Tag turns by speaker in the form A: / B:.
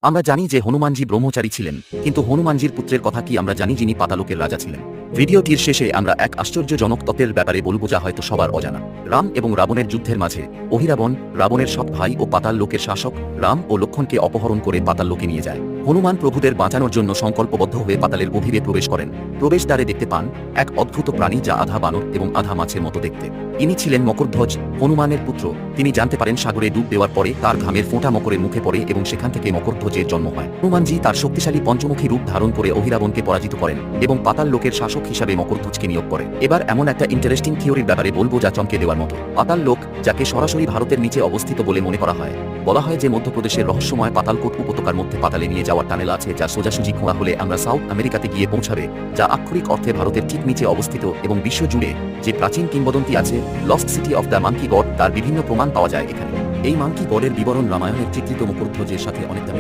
A: আমরা জানি যে হনুমানজি ব্রহ্মচারী ছিলেন, কিন্তু হনুমানজির পুত্রের কথা কি আমরা জানি যিনি পাতালোকের রাজা ছিলেন? ভিডিওটির শেষে আমরা এক আশ্চর্যজনক তত্ত্বের ব্যাপারে বলব যা হয়তো সবার অজানা। রাম এবং রাবণের যুদ্ধের মাঝে অহিরাবণ, রাবণের সৎ ভাই ও পাতাল লোকের শাসক, রাম ও লক্ষ্মণকে অপহরণ করে পাতাল লোকে নিয়ে যায়। হনুমান প্রভুদের বাঁচানোর জন্য সংকল্পবদ্ধ হয়ে পাতালের গভীরে প্রবেশ করেন। প্রবেশদ্বারে দেখতে পান এক অদ্ভুত প্রাণী যা আধা বানর এবং আধা মাছের মতো দেখতে। ইনি ছিলেন মকরধ্বজ, হনুমানের পুত্র। তিনি জানতে পারেন সাগরে ডুব দেওয়ার পরে তার ঘামের ফোঁটা মকরের মুখে পড়ে এবং সেখান থেকে মকরধ্বজের জন্ম হয়। হনুমানজি তার শক্তিশালী পঞ্চমুখী রূপ ধারণ করে অহিরাবণকে পরাজিত করেন এবং পাতাল লোকের শাসক হিসাবে মকরধ্বজকে নিয়োগ করে। এবার এমন একটা ইন্টারেস্টিং থিওরির ব্যাপারে বলবো যা চমকে দেওয়ার মতো। পাতাল লোক, যাকে সরাসরি ভারতের নিচে অবস্থিত বলে মনে করা হয়, বলা হয় যে মধ্যপ্রদেশের রহস্যময় পাতালকোট উপত্যকার মধ্যে পাতালে নিয়ে যাওয়ার টানেল আছে যা সোজাসুজি খোঁড়া হলে আমরা সাউথ আমেরিকাতে গিয়ে পৌঁছাবে, যা আক্ষরিক অর্থে ভারতের ঠিক নিচে অবস্থিত এবং বিশ্ব জুড়ে যে প্রাচীন কিংবদন্তি আছে lost city of the monkey god, তার বিভিন্ন প্রমাণ পাওয়া যায় এখানে। এই মাঙ্কি গডের বিবরণ রামায়ণের চিত্রিত মকরধ্বজের সাথে অনেকটা